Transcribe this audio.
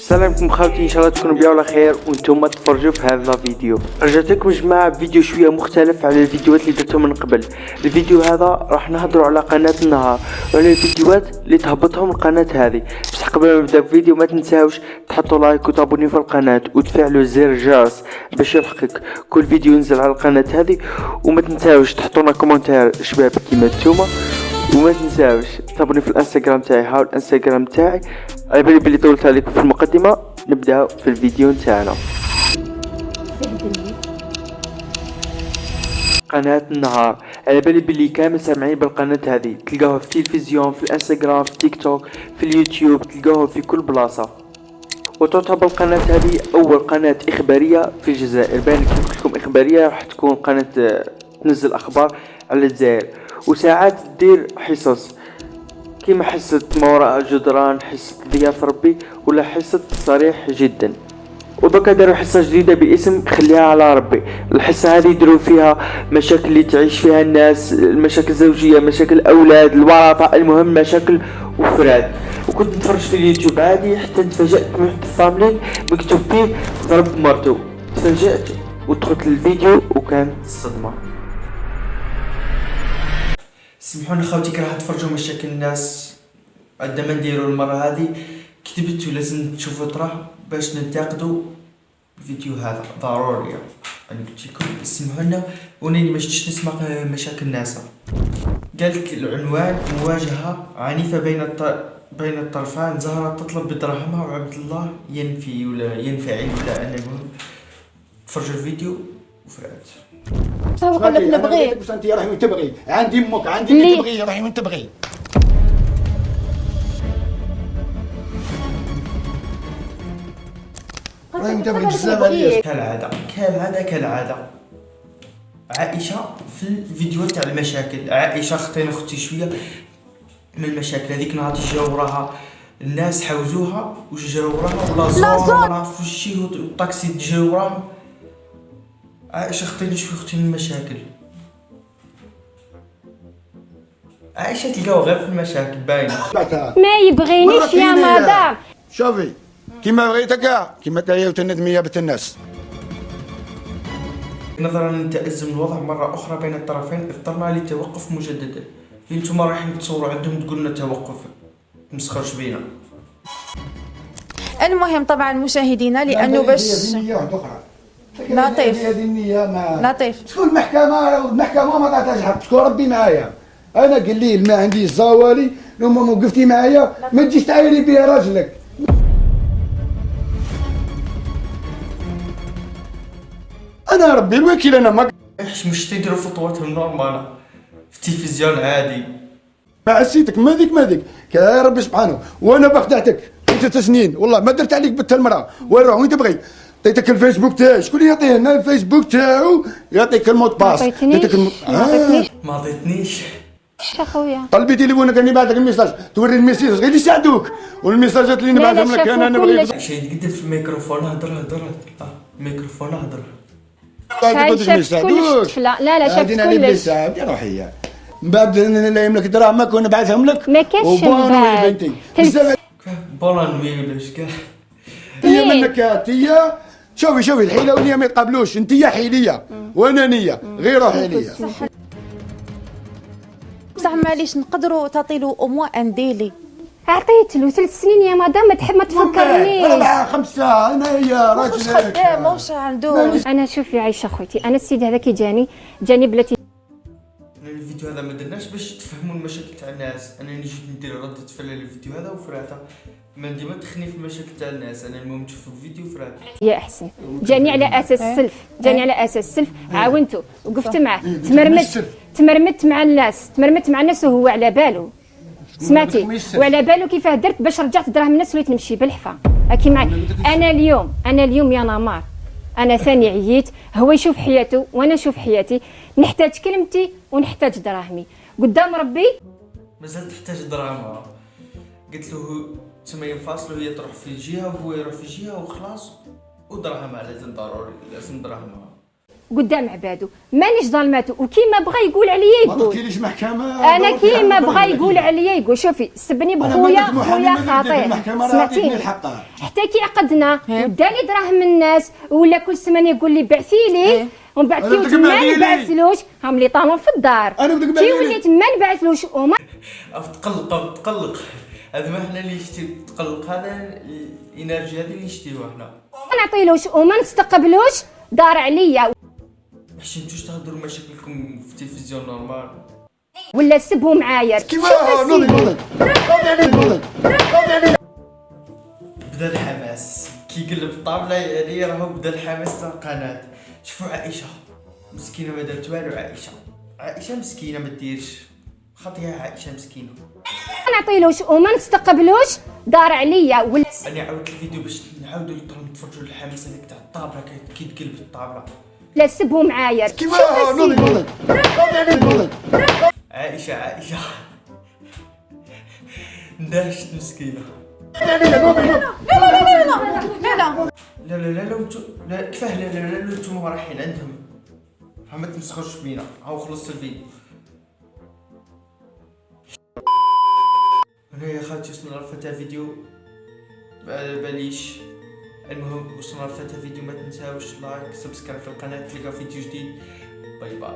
السلام عليكم خاوتي، ان شاء الله تكونوا بيا على خير وانتم تفرجوا في هذا الفيديو. رجعت لكم جماعه فيديو شويه مختلف على الفيديوهات اللي درتهم من قبل. الفيديو هذا راح نهضروا على قناه النهار وعلى الفيديوهات اللي تهبطهم القناه هذه. بس قبل ما نبدا الفيديو ما تنساوش تحطوا لايك وتابونيو في القناه وتفعلوا زر الجرس باش يلحقك كل فيديو ينزل على القناه هذه. وما تنساوش تحطوا لنا كومنتير شباب كيما نتوما، وما تنساوش تابوني في الانستغرام تاعي. هاو الانستغرام تاعي، على بالي بلي طولت عليكم في المقدمه. نبداو في الفيديو نتاعنا. قناه النهار، على بالي بلي كامل سامعين بالقناه هذه، تلقاوها في التلفزيون، في الانستغرام، في تيك توك، في اليوتيوب، تلقاوها في كل بلاصه. وتعتبر القناه هذه اول قناه اخباريه في الجزائر. باين كي قلت لكم اخباريه راح تكون قناه تنزل اخبار على الجزائر، وساعات دير حصص كيما حصة ما وراء الجدران، حصة ضياف ربي، ولا حصة صريح جدا. وبكا داروا حصة جديدة باسم خليها على ربي. الحصة هذه يديروا فيها مشاكل اللي تعيش فيها الناس، المشاكل الزوجية، مشاكل الأولاد، الورثة، المهم مشاكل وفراد. وكنت نتفرج في اليوتيوب عادي حتى تفاجأت من واحد الفاملين مكتوب فيه ضرب مرتو. تفاجأت ودخلت للفيديو وكانت الصدمة. سمحوني خوتي كي راح تفرجوا مشاكل الناس عندما نديروا المرة هذه. كتبت ولازم تشوفوا طرح باش ننتقدوا الفيديو هذا ضروري. يعني قلت لكم سمحونا وني ما شفتش نسمع مشاكل الناس. قالك العنوان: مواجهة عنيفة بين الطرفان، زهرة تطلب بدراهمها وعبد الله ينفي ولا ينفعل ولا أنا. المهم تفرجوا الفيديو وفرات. هو قال لك نبغي بس انت راهي وين تبغي، عندي امك عندي اللي تبغي، راهي وين تبغي. راهي وين تبغي بزاف عليا. كالعادة عائشة في الفيديوهات تاع المشاكل. عائشة اختي شوية من المشاكل هذيك. نهار تجاو وراها الناس حوزوها وجراو وراها، ولا زور ما في شي، والطاكسي تجاو وراها. عائشة اختي شوية من المشاكل. عائشة تلقاو غير في المشاكل باينة. ما يبغينيش يا مدام. شوفي كيما بغيتك كيما تاهي وتندمي بنت الناس. نظرا لتأزم الوضع مرة أخرى بين الطرفين، اضطرنا للتوقف مجددا. انتم رايحين تصوروا عندهم تقولنا توقف، مسخرش بينا. المهم طبعا مشاهدينا لأنه باش لطيف هذه النية ما لطيف تكون المحكمة ما تعطيهاش حق، تكون ربي معايا. انا قليل ما عندي الزوالي، لو ما وقفتي معايا ما تجيش تعايري بها راجلك. انا ربي الوكيل، انا ما مش تديروا خطواتهم نورمال في التلفزيون عادي. ما عسيتك ما ذيك يا ربي سبحانه. وانا بخدعتك 3 سنين والله ما درت عليك بنت المراه. وين روح وين تبغي؟ عطيتك الفيسبوك تاعي، شكون يعطيه لنا الفيسبوك تاعو؟ يعطيك الموت باس. ما عطيتنيش اخويا. طلبي تليفونك راني بعث لك الميساج، توري الميساج غير يساعدوك، والميساجات اللي نبعثهم لك انا نبغي. شي قدام في الميكروفون. هضر الميكروفون هضر. شاف كلش. لا شاف كلش يا روحي. من بعد لا يملك دراهمك ونبعثهم لك. ما كاش بنتي بولان ويلش كاع هي منك هي. شوفي الحيله والنيه ما يتقابلوش. انت حيليه وانا نيه غير حيليه. بصح معليش نقدروا تعطيلو اموا انديلي. عطيت له 3 سنين يا مدام، ما تحب ما تفكرنيش. انا معاه 5 انا هي واش خدام واش عنده. انا شوفي عايشه خوتي، انا السيد هذا كي جاني بلاتي. الفيديو هذا ما درناش باش تفهموا المشاكل تاع الناس. انا جيت ندير ردة فعل للفيديو هذا وفراته. ما ديما تخني في المشاكل تاع الناس. انا المهم تشوفوا الفيديو وفراته. يا احسن جاني على اساس السلف، عاونته وقفت معاه، تمرمت مع الناس وهو على باله. سمعتي؟ وعلى باله كيفاه درت باش رجعت دراهم الناس وليت نمشي بالحفا. هاكي معايا. انا اليوم يا نمار، انا ثاني عييت، هو يشوف حياته وانا نشوف حياتي. نحتاج كلمتي ونحتاج دراهمي قدام ربي. مازال تحتاج دراهمها. قلت له تما ينفصلوا، هي تروح في جهه وهو يروح في جهه وخلاص. ودراهمها لازم ضروري، لازم دراهمها. قدام عبادو، مانيش ظلماتو، وكيما بغى يقول عليا ما يقول. درتيليش محكمه. انا كيما بغى يقول عليا يقول. شوفي سبني بخويا، خويا خطير، سمعتيني؟ حتى كي عقدنا وداني دراهم الناس ولا كل سمانه يقول لي بعثي لي ومن بعد كي ما نبعثلوش هم لي طالون في الدار. كي وليت ما نبعثلوش وما تقلق هذا ما احنا اللي نشتي تقلق، هذا الانرجي هذه اللي نشتيوها احنا. ما نعطيلوش وما نستقبلوش دار عليا. باش نتوش تهضروا مشاكلكم في التلفزيون نورمال ولا سبوا معايا. بدا الحماس كي قلب الطابله يعني راهو بدا الحماس تاع القناه. شوفوا عائشه مسكينه ما دارت والو. عائشه مسكينه ما ديرش خطيه. عائشه مسكينه ما نعطيلوش وما نستقبلوش دار عليا. ولا انا عاودت الفيديو باش نعاودوا نتفرجوا الحماس هذاك تاع الطابله كي تقلب الطابله. لا سبوا معايا. عائشه ندهشت مسكينه. لا لا لا كفاه. لا انتم رايحين عندهم ما تمسخوش فينا. هاو خلصت الفيديو. انا يا خالتي وصلنا لفتة فيديو باليش. المهم وصلنا لفتة فيديو، ما تنساوش لايك سبسكرايب في القناة، تلقاو فيديو جديد. باي باي.